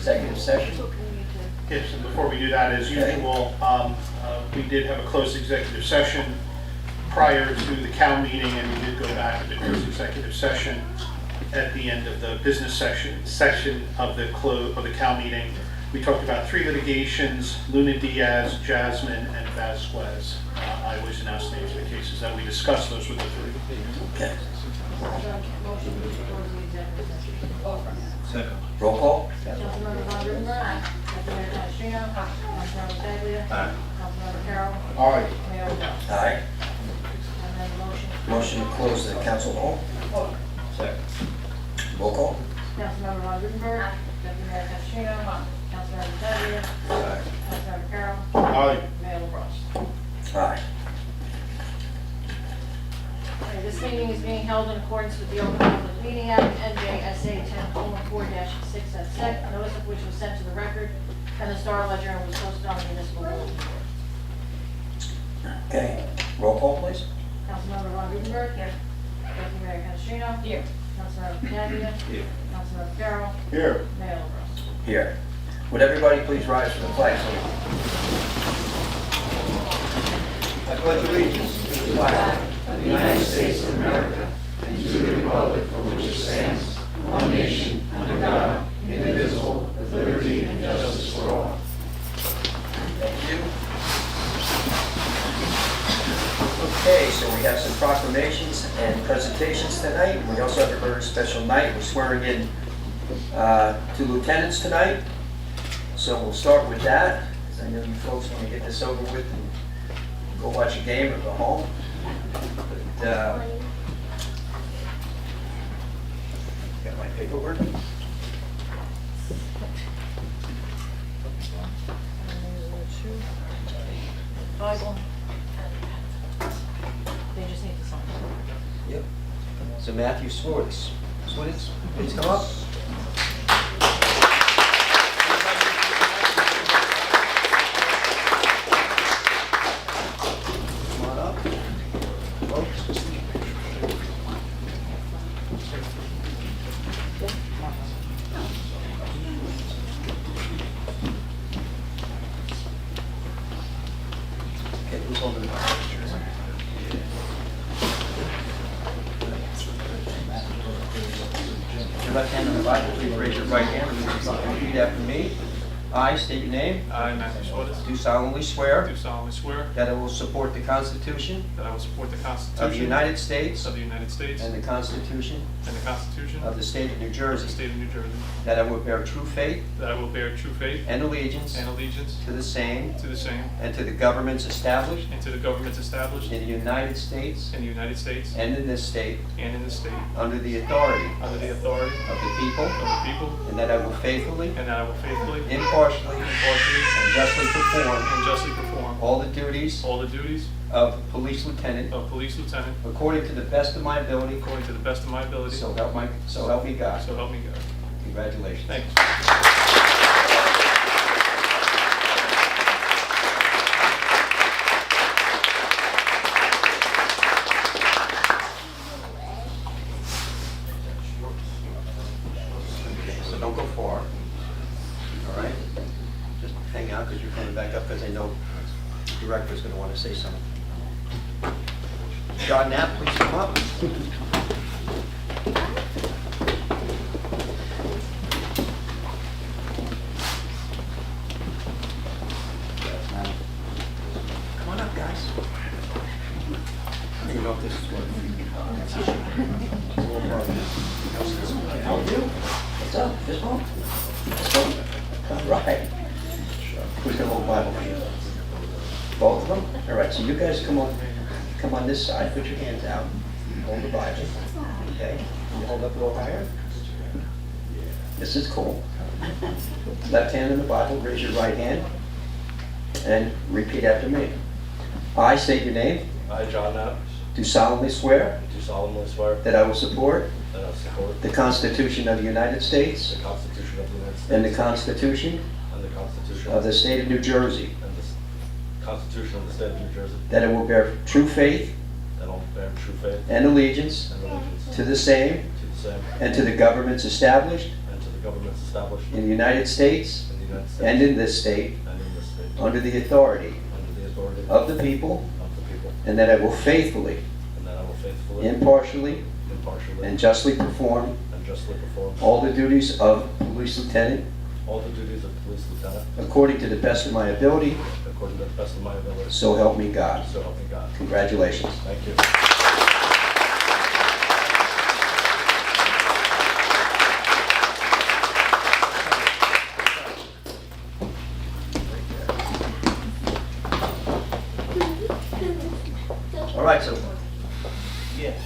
executive session. Yes, and before we do that, as usual, we did have a closed executive session prior to the CAL meeting, and we did go back to the closed executive session at the end of the business section of the CAL meeting. We talked about 3 litigations: Luna Diaz, Jasmine, and Vasquez. I always announce the names of the cases that we discussed. Those were the 3. Okay. Second. Roll call. Councilmember Von Rudenberg. Deputy Mayor Canestrino. Councilmember Pataglia. Aye. Councilmember Carroll. Aye. Mayor LaBrus. Aye. And then the motion. Motion to close the council hall. Second. Roll call. Councilmember Von Rudenberg. Deputy Mayor Canestrino. Councilmember Pataglia. Aye. Councilmember Carroll. Aye. Mayor LaBrus. Aye. Okay, this meeting is being held in accordance with the Open Public Meeting Act, NJSA 10:4-6 at sec, notice of which was sent to the record, and the Star Ledger and was posted on the municipal bulletin board. Okay. Roll call, please. Councilmember Von Rudenberg. Here. Deputy Mayor Canestrino. Here. Councilmember Pataglia. Here. Councilmember Carroll. Here. Mayor LaBrus. Here. Would everybody please rise for the flag salute? I pledge allegiance to the flag of the United States of America and to the republic for which it stands, one nation, under God, indivisible, with liberty and justice for all. Thank you. Okay, so we have some proclamations and presentations tonight. We also have a very special night. We're swearing in 2 lieutenants tonight. So we'll start with that, because I know you folks want to get this over with and go watch a game or go home. But, got my paperwork. Bible. They just need to sign. Yep. So Matthew Swartz. Swartz, please come up. Come on up. Folks. Okay, who's holding the Bible? Your left hand on the Bible, please raise your right hand and repeat after me. I state your name. I, Matthew Swartz, Do solemnly swear do solemnly swear that I will support the Constitution that I will support the Constitution of the United States of the United States and the Constitution and the Constitution of the State of New of the Jersey, State of New Jersey, that I will bear true faith that I will bear true faith and allegiance and allegiance to the same to the same and to the governments established and to the governments established in the United States in the United States and in this state and in this state under the authority under the authority of the people, of the people, and that I will faithfully, and that I will faithfully, impartially, and justly perform and justly perform all the duties all the duties of police lieutenant of police lieutenant according to the best of my ability, according to the best of my ability. so help me God. So help me God. Congratulations. Thank you. So don't go far. All right? Just hang out because you're coming back up, because I know the director's going to want to say something. John Knapp, please come up. Come on up, guys. I don't even know if this is working. How are you? What's up? Just home? Just home? All right. Who's gonna hold the Bible for you? Both of them? All right, so you guys come on this side, put your hands out, hold the Bible. Okay? Can you hold up a little higher? This is cool. Left hand in the Bible, raise your right hand, and repeat after me. I state your name, I, John Knapp, do solemnly swear do solemnly swear that I will support that I will support the Constitution of the United States the Constitution of the United States and the Constitution and the Constitution of the State of New Jersey, and the Constitution of the State of New Jersey, that I will bear true faith that I will bear true faith and allegiance and allegiance to the same to the same and to the governments established and to the governments established in the United States in the United States and in this state and in this state, under the authority under the authority of the people, of the people, and that I will faithfully, and that I will faithfully, impartially, impartially, and justly perform and justly perform all the duties of police lieutenant all the duties of police lieutenant according to the best of my ability, according to the best of my ability. so help me God. So help me God. Congratulations. Thank you. All right, so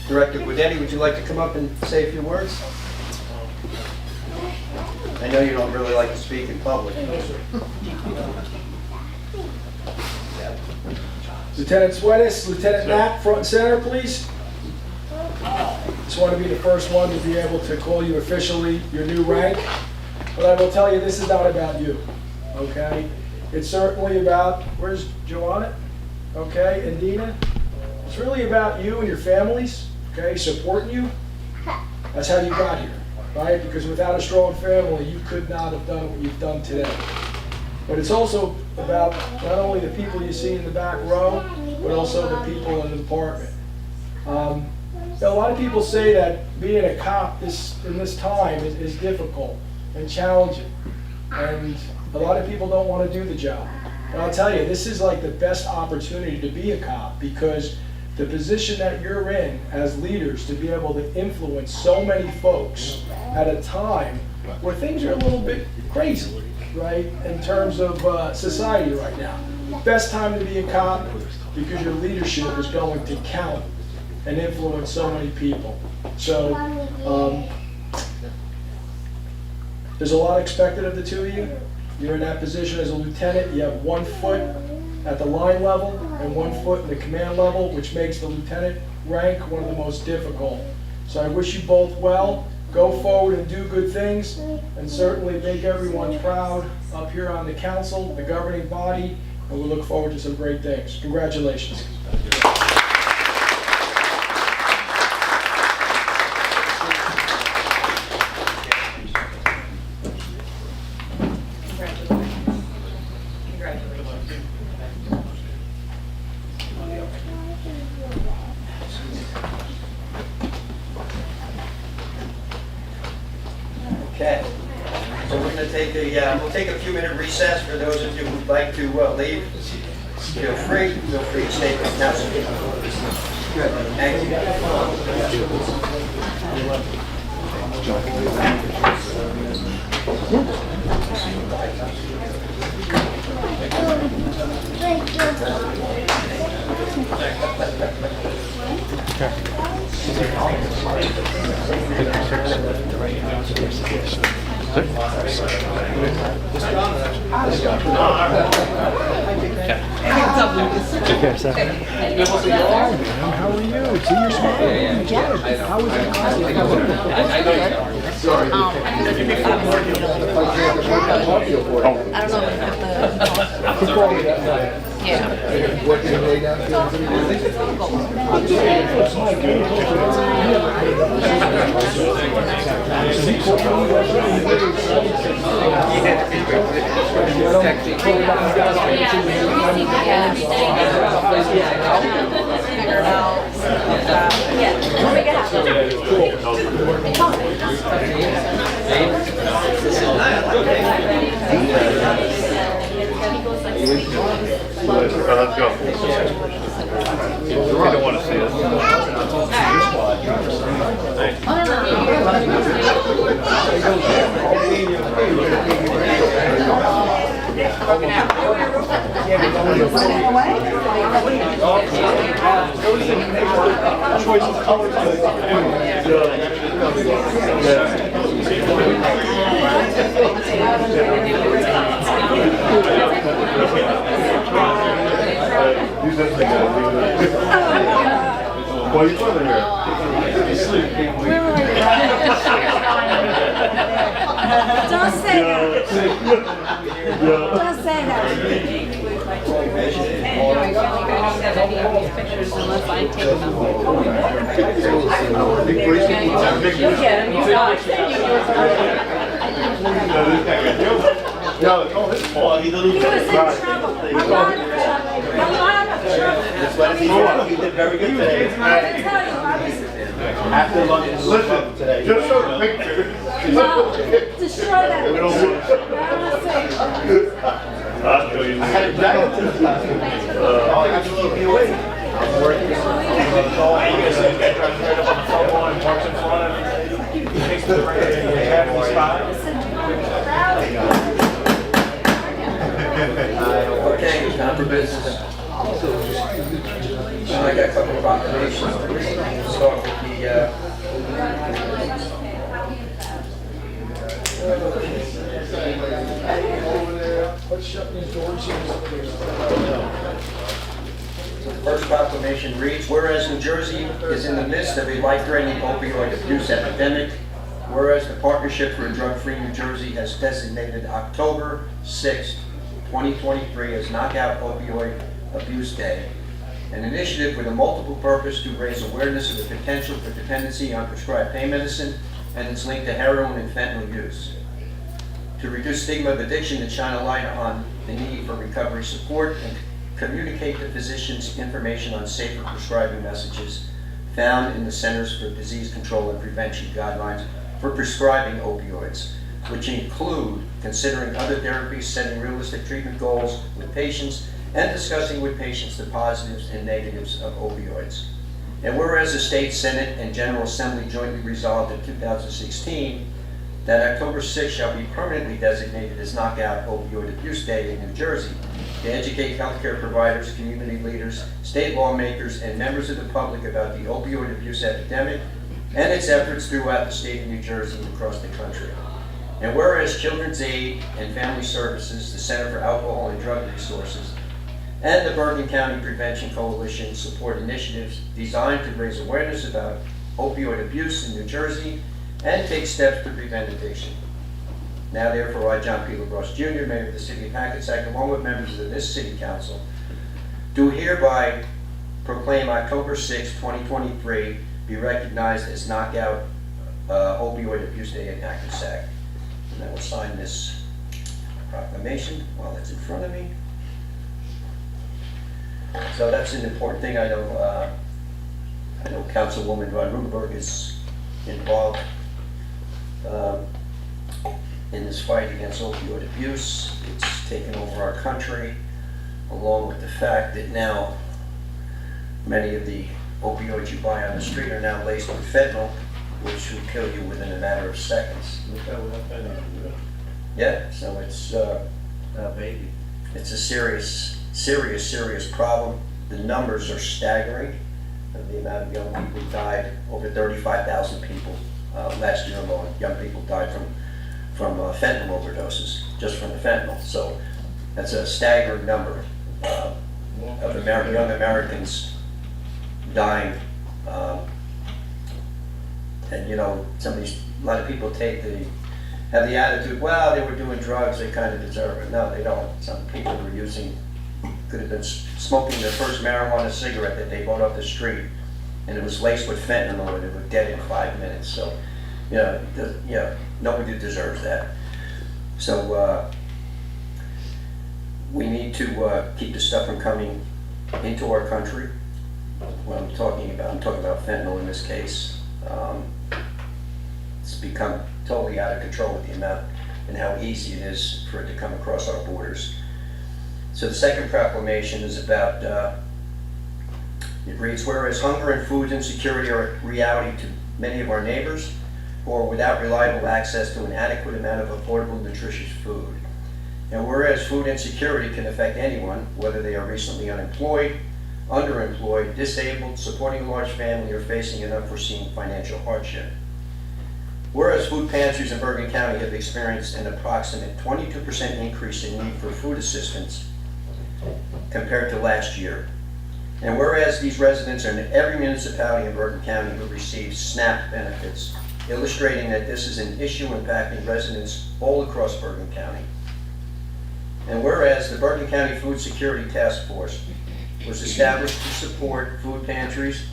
Director Guidetti, would you like to come up and say a few words? I know you don't really like to speak in public. Lieutenant Sweatis, Lieutenant Knapp, front and center, please. Just want to be the first one to be able to call you officially your new rank. But I will tell you, this is not about you, okay? It's certainly about, where's Joanna? Okay, and Dina? It's really about you and your families, okay, supporting you. That's how you got here, right? Because without a strong family, you could not have done what you've done today. But it's also about not only the people you see in the back row, but also the people in the department. A lot of people say that being a cop in this time is difficult and challenging. And a lot of people don't want to do the job. And I'll tell you, this is like the best opportunity to be a cop, because the position that you're in as leaders, to be able to influence so many folks at a time where things are a little bit crazy, right, in terms of society right now. Best time to be a cop, because your leadership is going to count and influence so many people. So there's a lot expected of the two of you. You're in that position as a lieutenant. You have 1 foot at the line level and 1 foot in the command level, which makes the lieutenant rank one of the most difficult. So I wish you both well. Go forward and do good things, and certainly make everyone proud up here on the council, the governing body, and we look forward to some great things. Congratulations. Okay, so we're going to take we'll take a few minute recess for those of you who'd like to leave. Feel free to stay with us. Good, thank How are you? See, you're smiling. Good. How was it? I don't know if the, yeah. What did you lay down? Let's go. You don't want to see us. Well, you're from here. Don't say that. Don't say that. Pictures unless I take them. Big police. You'll get them, you got it. No, it's all his fault. He was in trouble, a lot of trouble, a lot of trouble. He did very good today. I can tell you, I was, After lunch, Listen, today. just show the picture. no, destroy that. We don't picture. want- I don't wanna say. I'll show you. I had a jacket to the last one. Oh, I got to keep me awake. I'm working. Okay, time for business. I got a couple of proclamations to read. We'll start with Let's shut these doors here. the first proclamation reads, whereas New Jersey is in the midst of a life-threatening opioid abuse epidemic, whereas the Partnership for a Drug-Free New Jersey has designated October 6, 2023 as Knockout Opioid Abuse Day, an initiative with a multiple purpose to raise awareness of the potential for dependency on prescribed pain medicine and its link to heroin and fentanyl use, to reduce stigma of addiction and shine a light on the need for recovery support, and communicate to physicians information on safer prescribing messages found in the Centers for Disease Control and Prevention guidelines for prescribing opioids, which include considering other therapies, setting realistic treatment goals with patients, and discussing with patients the positives and negatives of opioids. And whereas the State Senate and General Assembly jointly resolved in 2016 that October 6th shall be permanently designated as Knockout Opioid Abuse Day in New Jersey to educate healthcare providers, community leaders, state lawmakers, and members of the public about the opioid abuse epidemic and its efforts throughout the state of New Jersey and across the country. And whereas Children's Aid and Family Services, the Center for Alcohol and Drug Resources, and the Bergen County Prevention Coalition support initiatives designed to raise awareness about opioid abuse in New Jersey and take steps to prevent addiction. Now therefore, I, John P. LaBrosse Jr., Mayor of the City of Hackensack, along with members of this City Council, do hereby proclaim October 6, 2023 be recognized as Knockout Opioid Abuse Day in Hackensack. And I will sign this proclamation while it's in front of me. So that's an important thing. I know Councilwoman Von Rudenberg is involved in this fight against opioid abuse. It's taken over our country, along with the fact that now many of the opioids you buy on the street are now laced with fentanyl, which will kill you within a matter of seconds. Yeah, so it's Baby. it's a serious problem. The numbers are staggering. The amount of young people died, over 35,000 people last year alone. Young people died from fentanyl overdoses, just from the fentanyl. So that's a staggering number of young Americans dying. And you know, a lot of people have the attitude, well, they were doing drugs, they kind of deserve it. No, they don't. Some people were could have been smoking their first marijuana cigarette that they bought off the street, and it was laced with fentanyl, and they were dead in 5 minutes. So, nobody deserves that. So we need to keep the stuff from coming into our country. What I'm talking about fentanyl in this case. It's become totally out of control with the amount and how easy it is for it to come across our borders. So the second proclamation is about, it reads, whereas hunger and food insecurity are a reality to many of our neighbors who are without reliable access to an adequate amount of affordable, nutritious food. And whereas food insecurity can affect anyone, whether they are recently unemployed, underemployed, disabled, supporting a large family, or facing an unforeseen financial hardship. Whereas food pantries in Bergen County have experienced an approximate 22% increase in need for food assistance compared to last year. And whereas these residents are in every municipality in Bergen County who receive SNAP benefits, illustrating that this is an issue impacting residents all across Bergen County. And whereas the Bergen County Food Security Task Force was established to support food pantries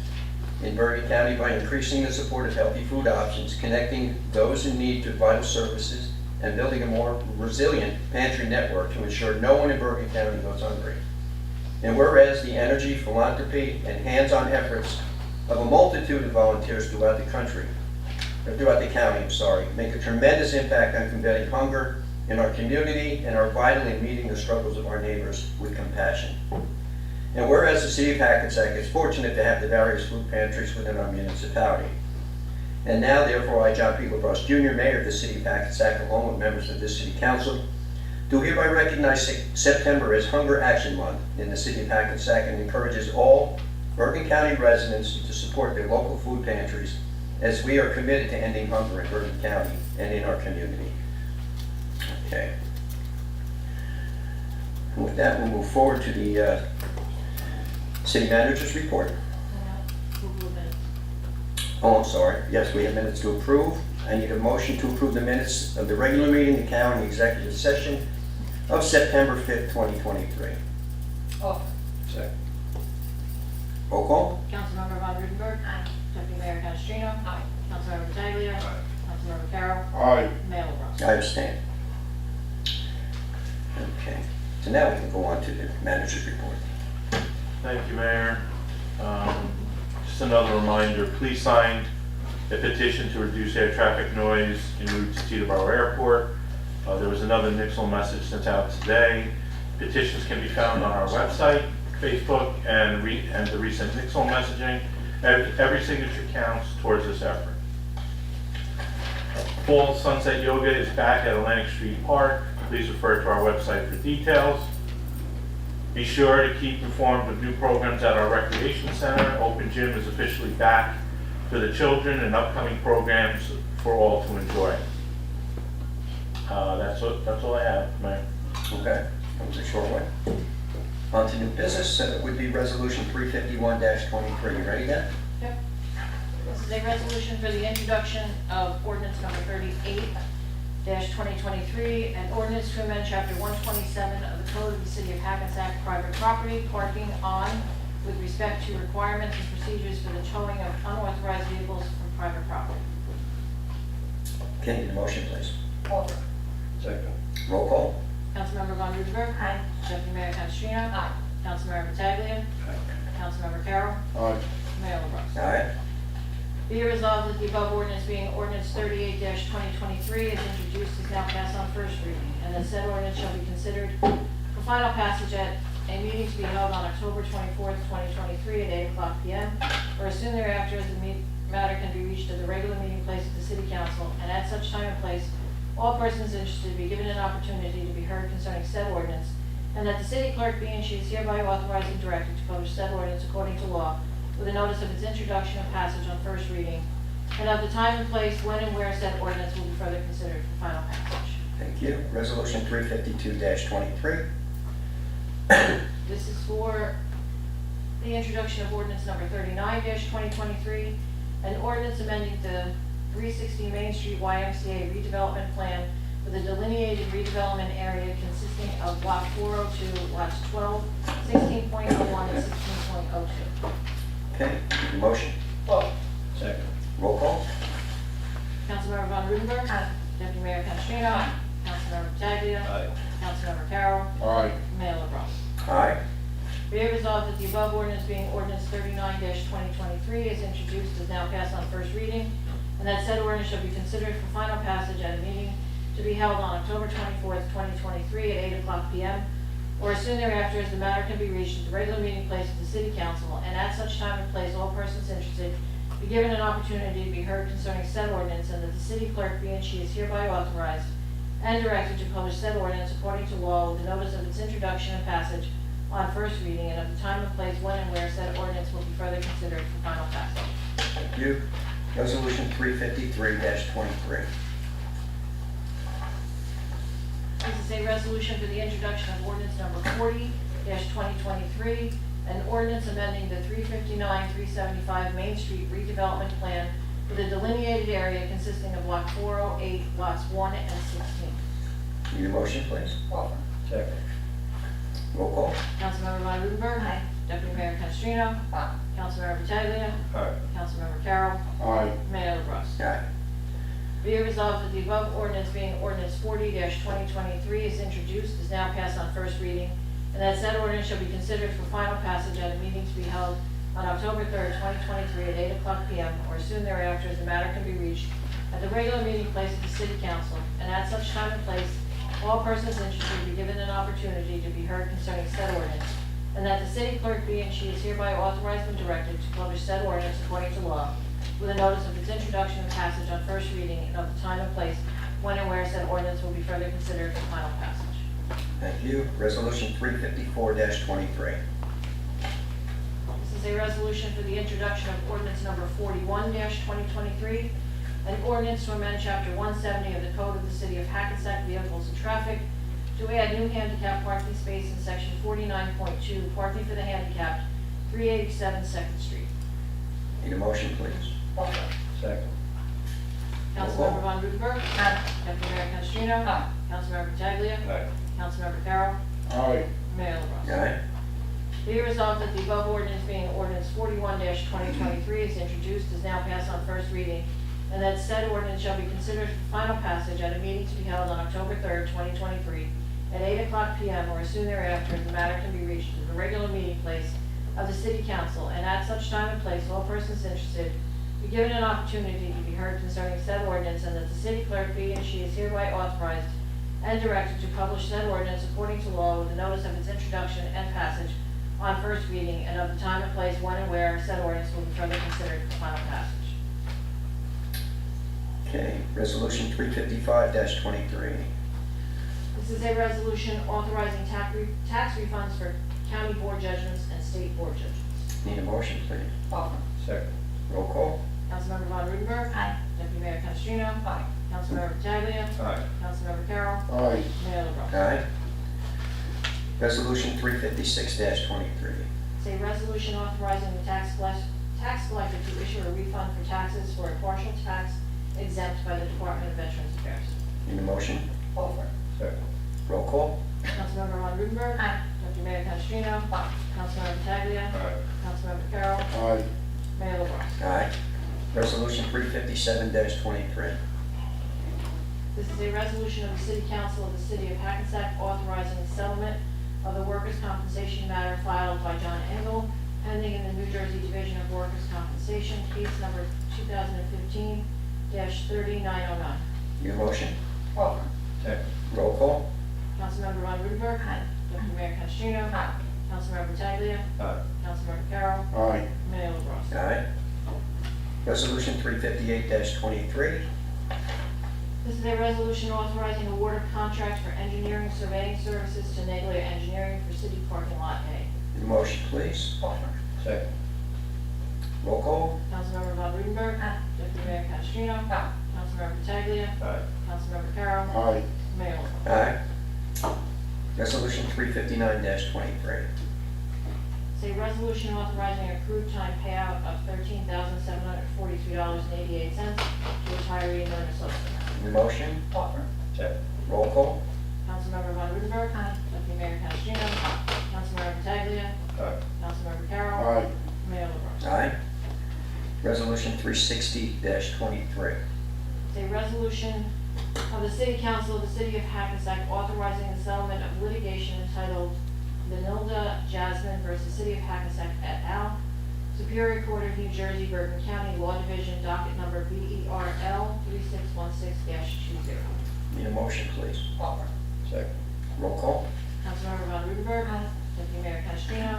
in Bergen County by increasing the support of healthy food options, connecting those in need to vital services, and building a more resilient pantry network to ensure no one in Bergen County goes hungry. And whereas the energy, philanthropy, and hands-on efforts of a multitude of volunteers throughout the county, make a tremendous impact on combating hunger in our community and are vital in meeting the struggles of our neighbors with compassion. And whereas the city of Hackensack is fortunate to have the various food pantries within our municipality. And now, therefore, I, John P. LaBrosse Jr., Mayor of the city of Hackensack, along with members of this city council, do hereby recognize September as Hunger Action Month in the city of Hackensack and encourages all Bergen County residents to support their local food pantries as we are committed to ending hunger in Bergen County and in our community. Okay. And with that, we'll move forward to the city manager's report. Approval of minutes. Oh, I'm sorry. Yes, we have minutes to approve. I need a motion to approve the minutes of the regular meeting, the county executive session of September 5th, 2023. Offer. Second. Roll call? Councilmember Von Rudenberg. Aye. Deputy Mayor Canestrino. Aye. Councilmember Pataglia. Aye. Councilmember Carroll. Aye. Mayor LaBrus. I abstain. Okay, so now we can go on to the manager's report. Thank you, Mayor. Just another reminder, please sign a petition to reduce air traffic noise en route to Teterboro Airport. There was another Nixle message sent out today. Petitions can be found on our website, Facebook, and the recent Nixle messaging. Every signature counts towards this effort. Fall Sunset Yoga is back at Atlantic Street Park. Please refer to our website for details. Be sure to keep informed of new programs at our recreation center. Open Gym is officially back for the children and upcoming programs for all to enjoy. That's all I have, Mayor. Okay, that was a short one. On to new business, and it would be resolution 351-23. You ready, Dan? Yep. This is a resolution for the introduction of ordinance number 38-2023, an ordinance to amend chapter 127 of the Code of the City of Hackensack, private property, parking on, with respect to requirements and procedures for the towing of unauthorized vehicles from private property. Okay, need a motion, please. Offer. Second. Roll call? Councilmember Von Rudenberg. Aye. Deputy Mayor Canestrino. Aye. Councilmember Pataglia. Aye. Councilmember Carroll. Aye. Mayor LaBrus. Aye. Be it resolved that the above ordinance being ordinance 38-2023 is introduced is now passed on first reading, and that said ordinance shall be considered for final passage at a meeting to be held on October 24th, 2023 at 8:00 p.m. or as soon thereafter as the matter can be reached at the regular meeting place of the City Council, and at such time and place, all persons interested be given an opportunity to be heard concerning said ordinance, and that the city clerk be and she is hereby authorized and directed to publish said ordinance according to law with a notice of its introduction and passage on first reading, and of the time and place when and where said ordinance will be further considered for final passage. Thank you. Resolution 352-23. This is for the introduction of ordinance number 39-2023, an ordinance amending the 360 Main Street YMCA redevelopment plan with a delineated redevelopment area consisting of block 402, lots 12, 16.01, and 16.02. Okay, need a motion? Offer. Second. Roll call? Councilmember Von Rudenberg. Aye. Deputy Mayor Canestrino. Councilmember Pataglia. Aye. Councilmember Carroll. Aye. Mayor LaBrus. Aye. Be it resolved that the above ordinance being ordinance 39-2023 is introduced is now passed on first reading, and that said ordinance shall be considered for final passage at a meeting to be held on October 24th, 2023 at 8:00 p.m. or as soon thereafter as the matter can be reached at the regular meeting place of the City Council, and at such time and place all persons interested be given an opportunity to be heard concerning said ordinance, and that the city clerk be and she is hereby authorized and directed to publish said ordinance according to law with a notice of its introduction and passage on first reading, and of the time and place when and where said ordinance will be further considered for final passage. Thank you. Resolution 353-23. This is a resolution for the introduction of ordinance number 40-2023, an ordinance amending the 359-375 Main Street redevelopment plan with a delineated area consisting of block 408, lots 1 and 16. Need a motion, please? Offer. Second. Roll call? Councilmember Von Rudenberg. Aye. Deputy Mayor Canestrino. Aye. Councilmember Pataglia. Aye. Councilmember Carroll. Aye. Mayor LaBrus. Aye. Be it resolved that the above ordinance being ordinance 40-2023 is introduced, is now passed on first reading, and that said ordinance shall be considered for final passage at a meeting to be held on October 3rd, 2023 at 8:00 p.m. or soon thereafter, as the matter can be reached at the regular meeting place of the City Council, and at such time and place, all persons interested be given an opportunity to be heard concerning said ordinance, and that the city clerk be and she is hereby authorized and directed to publish said ordinance according to law, with a notice of its introduction and passage on first reading and of the time and place when and where said ordinance will be further considered for final passage. Thank you. Resolution 354-23. This is a resolution for the introduction of ordinance number 41-2023, an ordinance to amend chapter 170 of the Code of the City of Hackensack Vehicles and Traffic to add new handicap parking space in section 49.2, parking for the handicapped, 387 2nd Street. Need a motion, please? Second. Councilmember Von Rudenberg. Deputy Mayor Canestrino. Councilmember Pataglia. Aye. Councilmember Carroll. Aye. Mayor LaBrus. Aye. Be it resolved that the above ordinance being ordinance 41-2023 is introduced, is now passed on first reading, and that said ordinance shall be considered for final passage at a meeting to be held on October 3rd, 2023 at 8:00 p.m. or as soon thereafter, as the matter can be reached at the regular meeting place of the City Council, and at such time and place, all persons interested be given an opportunity to be heard concerning said ordinance, and that the city clerk be and she is hereby authorized and directed to publish said ordinance according to law with a notice of its introduction and passage on first reading, and of the time and place when and where said ordinance will be further considered for final passage. Okay. Resolution 355-23. This is a resolution authorizing tax refunds for county board judgments and state board judgments. Need a motion, please? Second. Roll call. Councilmember Von Rudenberg. Aye. Deputy Mayor Canestrino. Aye. Councilmember Pataglia. Aye. Councilmember Carroll. Aye. Mayor LaBrus. Aye. Resolution 356-23. It's a resolution authorizing the tax collector to issue a refund for taxes for a partial tax exempt by the Department of Veterans Affairs. Need a motion? Second. Roll call. Councilmember Von Rudenberg. Aye. Deputy Mayor Canestrino. Aye. Councilmember Pataglia. Aye. Councilmember Carroll. Aye. Mayor LaBrus. Aye. Resolution 357-23. This is a resolution of the City Council of the City of Hackensack authorizing the settlement of the workers' compensation matter filed by John Engel, pending in the New Jersey Division of Workers' Compensation, case number 2015-30909. Need a motion? Second. Roll call. Councilmember Von Rudenberg. Deputy Mayor Canestrino. Councilmember Pataglia. Aye. Councilmember Carroll. Aye. Mayor LaBrus. Aye. Resolution 358-23. This is a resolution authorizing award of contract for engineering surveying services to Naglia Engineering for City Parking Lot A. Need a motion, please? Second. Roll call. Councilmember Von Rudenberg. Deputy Mayor Canestrino. Councilmember Pataglia. Aye. Councilmember Carroll. Aye. Mayor LaBrus. Aye. Resolution 359-23. It's a resolution authorizing accrued time payout of $13,743.88 to retiree Myrna Sosa. Need a motion? Second. Roll call. Councilmember Von Rudenberg. Deputy Mayor Canestrino. Councilmember Pataglia. Aye. Councilmember Carroll. Aye. Mayor LaBrus. Aye. Resolution 360-23. It's a resolution of the City Council of the City of Hackensack authorizing the settlement of litigation entitled Benilda Jasmine versus City of Hackensack et al., Superior Court of New Jersey, Bergen County Law Division, docket number BERL 3616-20. Need a motion, please? Second. Roll call. Councilmember Von Rudenberg. Deputy Mayor Canestrino.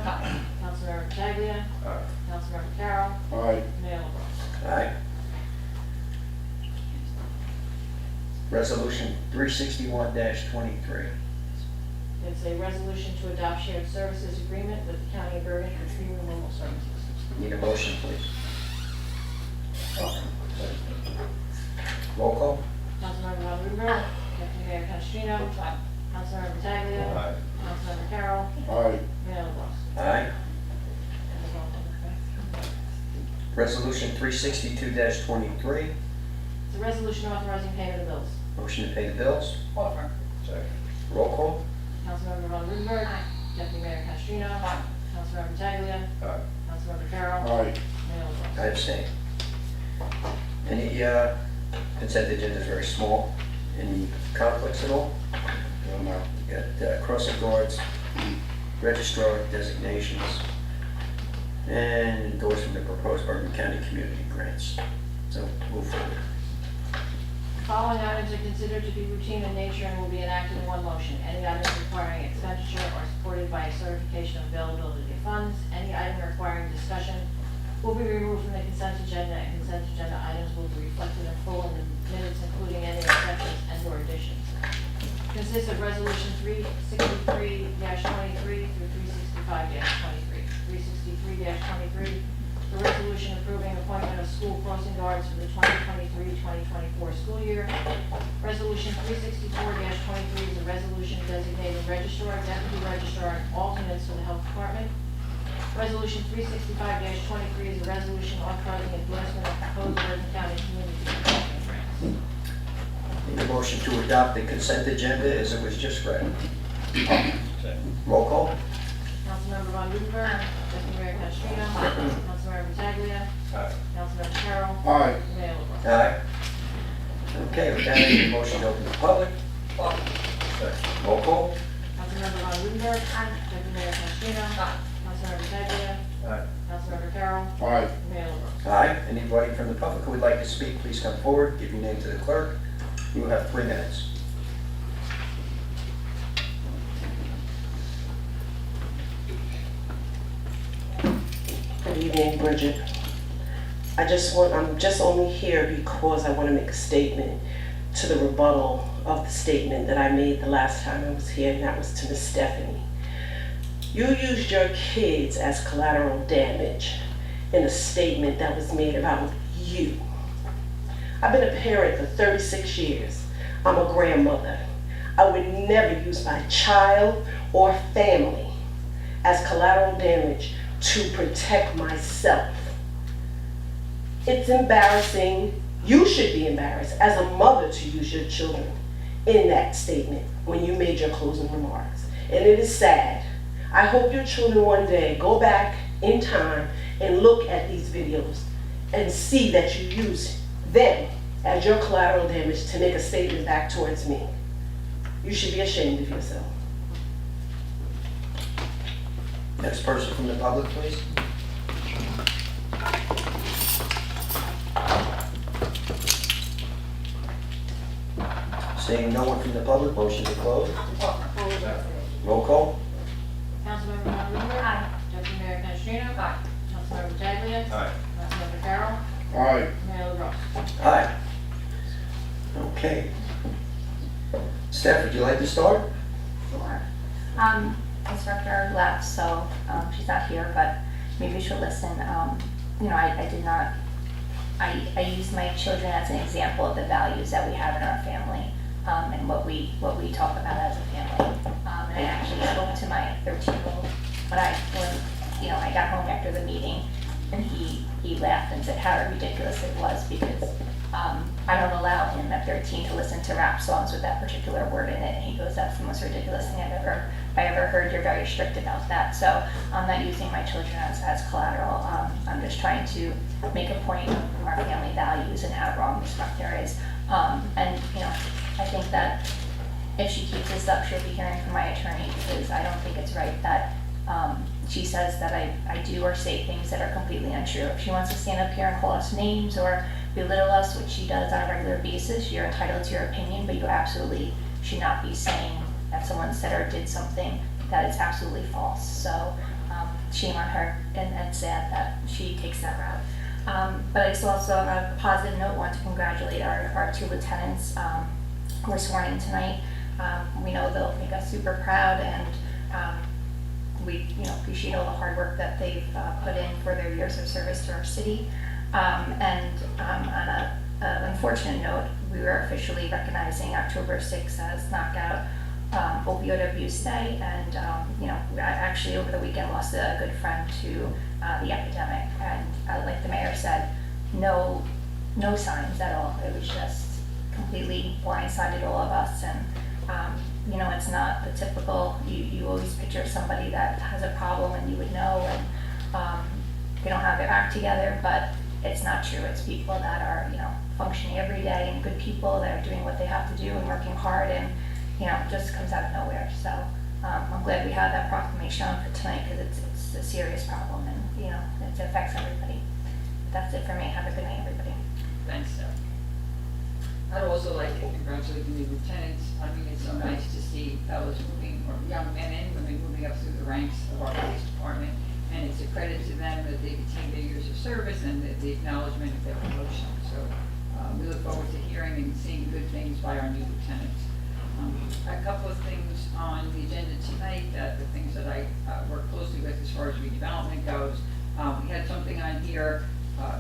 Councilmember Pataglia. Aye. Councilmember Carroll. Aye. Mayor LaBrus. Aye. Resolution 361-23. It's a resolution to adopt shared services agreement with the County of Bergen for tree removal services. Need a motion, please? Roll call. Councilmember Von Rudenberg. Deputy Mayor Canestrino. Councilmember Pataglia. Aye. Councilmember Carroll. Aye. Mayor LaBrus. Aye. Resolution 362-23. It's a resolution authorizing payment of bills. Motion to pay the bills. Second. Roll call. Councilmember Von Rudenberg. Deputy Mayor Canestrino. Councilmember Pataglia. Aye. Councilmember Carroll. Aye. Mayor LaBrus. I abstain. Any Consent agenda is very small. Any conflicts at all? No. We got crossing guards, registrar designations, and endorsement of proposed Bergen County community grants. So move forward. Following items are considered to be routine in nature and will be enacted in one motion. Any item requiring expenditure are supported by a certification of availability of funds. Any item requiring discussion will be removed from the consent agenda, and consent agenda items will be reflected in full in the minutes, including any exceptions and/or additions. Consists of Resolution 363-23 through 365-23. 363-23, the resolution approving appointment of school crossing guards for the 2023-2024 school year. Resolution 364-23 is a resolution designating registrar, deputy registrar, and alternates for the health department. Resolution 365-23 is a resolution authorizing endorsement of proposed Bergen County community development grants. Need a motion to adopt the consent agenda as it was just read. Roll call. Councilmember Von Rudenberg. Deputy Mayor Canestrino. Councilmember Pataglia. Aye. Councilmember Carroll. Aye. Mayor LaBrus. Aye. Okay, with that, I need a motion to open the public. Roll call. Councilmember Von Rudenberg. Deputy Mayor Canestrino. Councilmember Pataglia. Aye. Councilmember Carroll. Aye. Mayor LaBrus. Aye. Anybody from the public who would like to speak, please come forward, give your name to the clerk. You will have 3 minutes. Good evening, Bridget. I'm just only here because I want to make a statement to the rebuttal of the statement that I made the last time I was here, and that was to Miss Stephanie. You used your kids as collateral damage in a statement that was made about you. I've been a parent for 36 years. I'm a grandmother. I would never use my child or family as collateral damage to protect myself. It's embarrassing. You should be embarrassed as a mother to use your children in that statement when you made your closing remarks. And it is sad. I hope your children one day go back in time and look at these videos and see that you used them as your collateral damage to make a statement back towards me. You should be ashamed of yourself. Next person from the public, please. Seeing no one from the public, motion to close. Roll call. Councilmember Von Rudenberg. Deputy Mayor Canestrino. Councilmember Pataglia. Aye. Councilmember Carroll. Aye. Mayor LaBrus. Aye. Okay. Steph, would you like to start? Sure. Instructor left, so she's not here, but maybe she'll listen. You know, I use my children as an example of the values that we have in our family, and what we talk about as a family. And I actually spoke to my 13-year-old when I got home after the meeting, and he laughed and said how ridiculous it was, because I don't allow him at 13 to listen to rap songs with that particular word in it. And he goes, that's the most ridiculous thing I ever heard. You're very strict about that. So I'm not using my children as collateral. I'm just trying to make a point of our family values and how wrong this instructor is. And you know, I think that if she keeps this up, she'll be hearing from my attorney, because I don't think it's right that she says that I do or say things that are completely untrue. If she wants to stand up here and call us names or belittle us, which she does on a regular basis, you're entitled to your opinion, but you absolutely should not be saying that someone said or did something that is absolutely false. So shame on her, and sad that she takes that route. But I just also, on a positive note, want to congratulate our 2 lieutenants who were sworn in tonight. We know they'll make us super proud, and we appreciate all the hard work that they've put in for their years of service to our city. And on an unfortunate note, we were officially recognizing October 6th as Knockout Opioid Abuse Day, and I actually over the weekend lost a good friend to the epidemic, and like the mayor said, no signs at all. It was just completely blindsided all of us, and it's not the typical, you always picture somebody that has a problem and you would know, and they don't have their act together, but it's not true. It's people that are, functioning every day and good people that are doing what they have to do and working hard, and, it just comes out of nowhere. So I'm glad we had that proclamation on for tonight, because it's a serious problem, and, it affects everybody. That's it for me. Have a good night, everybody. Thanks, Sarah. I'd also like to congratulate the new lieutenants. I mean, it's so nice to see fellows moving, or young men and women moving up through the ranks of our police department. And it's a credit to them that they've attained their years of service and the acknowledgement of their promotion. So we look forward to hearing and seeing good things by our new lieutenants. A couple of things on the agenda tonight, the things that I work closely with as far as redevelopment goes. We had something on here,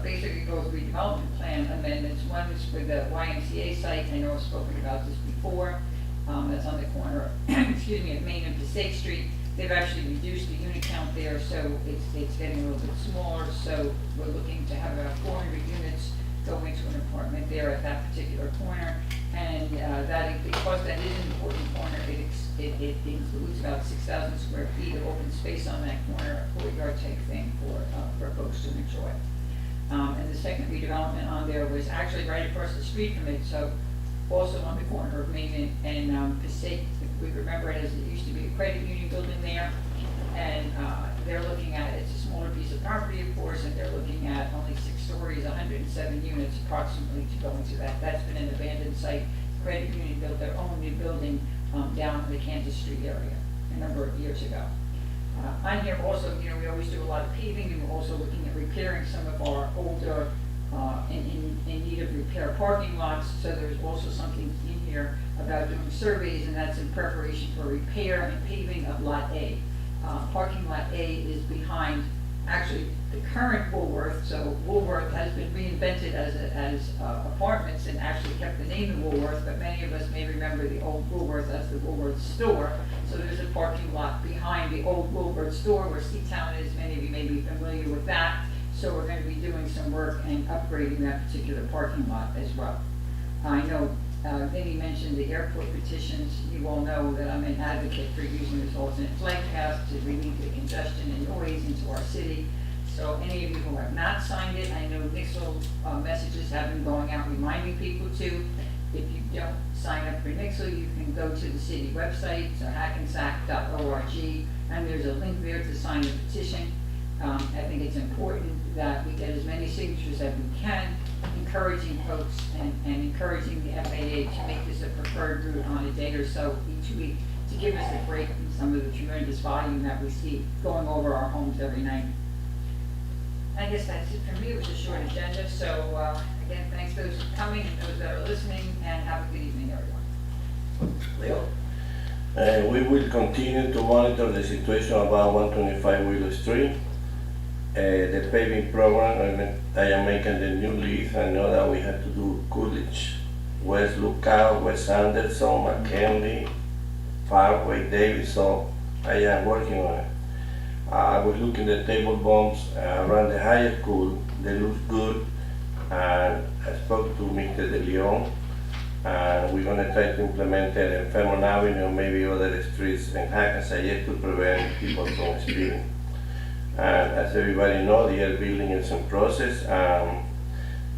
basically both redevelopment plan amendments. One is for the YMCA site. I know I've spoken about this before. That's on the corner, excuse me, of Main and Passaic Street. They've actually reduced the unit count there, so it's getting a little bit smaller. So we're looking to have about 400 units go into an apartment there at that particular corner. And because that is an important corner, it includes about 6,000 square feet of open space on that corner, a courtyard type thing for folks to enjoy. And the second redevelopment on there was actually right across the street from it, so also on the corner of Main and Passaic. If we remember it, as it used to be a credit union building there, and they're looking at, it's a smaller piece of property, of course, and they're looking at only 6 stories, 107 units approximately to go into that. That's been an abandoned site. Credit union built their own new building down in the Kansas Street area a number of years ago. On here also, we always do a lot of paving, and we're also looking at repairing some of our older in need of repair parking lots. So there's also something in here about doing surveys, and that's in preparation for repair and paving of Lot A. Parking Lot A is behind, actually, the current Woolworth. So Woolworth has been reinvented as apartments and actually kept the name of Woolworth, but many of us may remember the old Woolworth as the Woolworth store. So there's a parking lot behind the old Woolworth store where Seatown is. Many of you may be familiar with that. So we're going to be doing some work and upgrading that particular parking lot as well. I know Vinnie mentioned the airport petitions. You all know that I'm an advocate for using this alternate flight path to relieve the congestion and noise into our city. So any of you who have not signed it, I know Nixle messages have been going out reminding people to. If you don't sign up for Nixle, you can go to the city website, so hackensack.org, and there's a link there to sign the petition. I think it's important that we get as many signatures as we can, encouraging folks and encouraging the FAA to make this a preferred route on a day or so each week, to give us a break from some of the tremendous volume that we see going over our homes every night. I guess that's it for me. It was a short agenda, so again, thanks those coming and those that are listening, and have a good evening, everyone. Leo? We will continue to monitor the situation about 125 Willow Street. The paving program, I am making the new list. I know that we have to do Coolidge, West Lookout, West Anderson, McKinley, Parkway, Davis, so I am working on it. I was looking at table bombs around the high school. They look good, and I spoke to Mr. De Leon, and we're going to try to implement it in Fairmont Avenue, maybe other streets in Hackensack, just to prevent people from speeding. And as everybody knows, the air building is in process.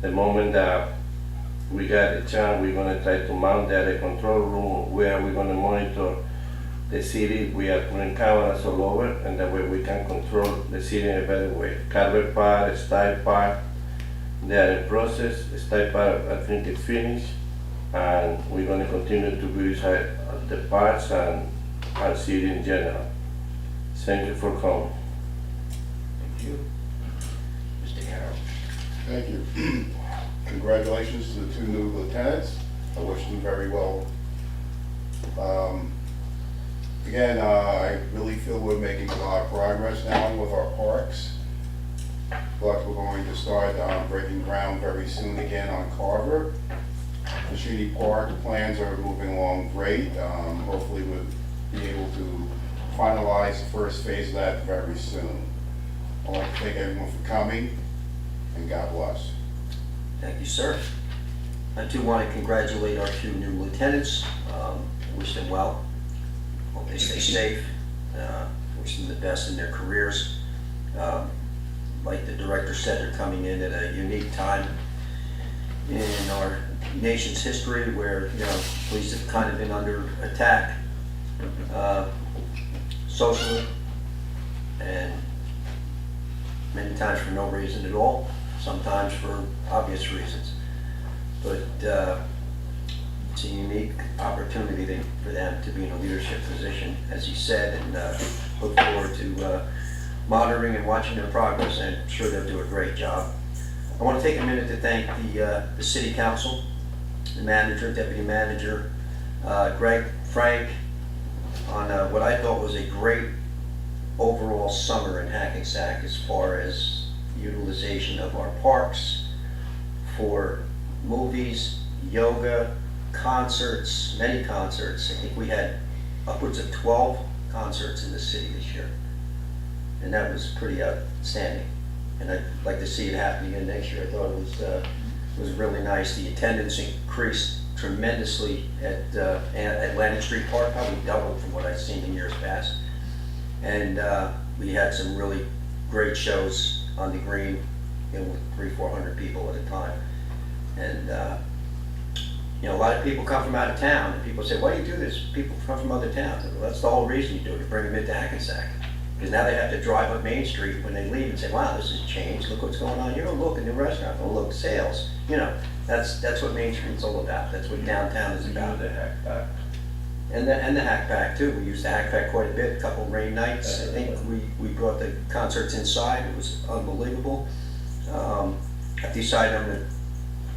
The moment that we got a chance, we're going to try to mount that a control room where we're going to monitor the city. We are putting cameras all over, and that way we can control the city in a better way. Carver Park, Style Park, they are in process. Style Park, I think, is finished, and we're going to continue to use the parks and our city in general. Thank you for coming. Thank you. Mr. Carroll? Thank you. Congratulations to the 2 new lieutenants. I wish them very well. Again, I really feel we're making a lot of progress now with our parks. But we're going to start breaking ground very soon again on Carver. Machini Park plans are moving along great. Hopefully we'll be able to finalize the first phase of that very soon. I'd like to thank everyone for coming, and God bless. Thank you, sir. I too want to congratulate our 2 new lieutenants. Wish them well. Hope they stay safe. Wish them the best in their careers. like the director said, they're coming in at a unique time in our nation's history where, you know, police have kind of been under attack socially, and many times for no reason at all, sometimes for obvious reasons. But it's a unique opportunity for them to be in a leadership position, as he said, and look forward to monitoring and watching their progress, and I'm sure they'll do a great job. I want to take a minute to thank the city council, the manager, deputy manager, Greg, Frank, on what I thought was a great overall summer in Hackensack as far as utilization of our parks for movies, yoga, concerts, many concerts. I think we had upwards of 12 concerts in the city this year, and that was pretty outstanding. And I'd like to see it happen again next year. I thought it was really nice. The attendance increased tremendously at Atlantic Street Park, probably doubled from what I've seen in years past. And we had some really great shows on the green, you know, with 300-400 people at a time. And you know, a lot of people come from out of town, and people say, why do you do this? People come from other towns. Well, that's the whole reason you do it, to bring them into Hackensack. Because now they have to drive up Main Street when they leave and say, wow, this has changed, look what's going on here, oh look, a new restaurant, oh look, sales. You know, that's what Main Street's all about, that's what downtown is about. The hack pack. And the Hack Pack too, we used the Hack Pack quite a bit, a couple of rain nights. I think we brought the concerts inside, it was unbelievable. I've decided I'm gonna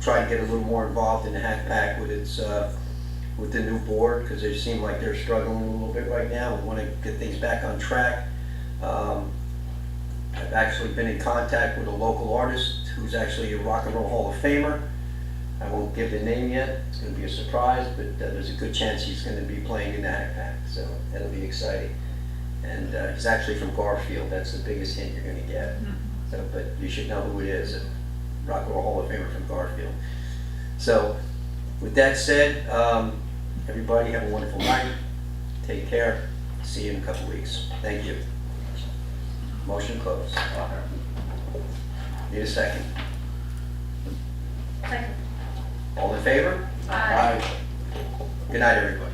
try to get a little more involved in the Hack Pack with its with the new board, because they seem like they're struggling a little bit right now. We want to get things back on track. I've actually been in contact with a local artist who's actually a Rock and Roll Hall of Famer. I won't give the name yet, it's going to be a surprise, but there's a good chance he's going to be playing in the Hack Pack, so that'll be exciting. And he's actually from Garfield, that's the biggest hint you're going to get. So, but you should know who it is, a Rock and Roll Hall of Famer from Garfield. So, with that said, everybody have a wonderful night, take care, see you in a couple weeks. Thank you. Motion closed. Need a second. Second. All in favor? Aye. Good night, everybody.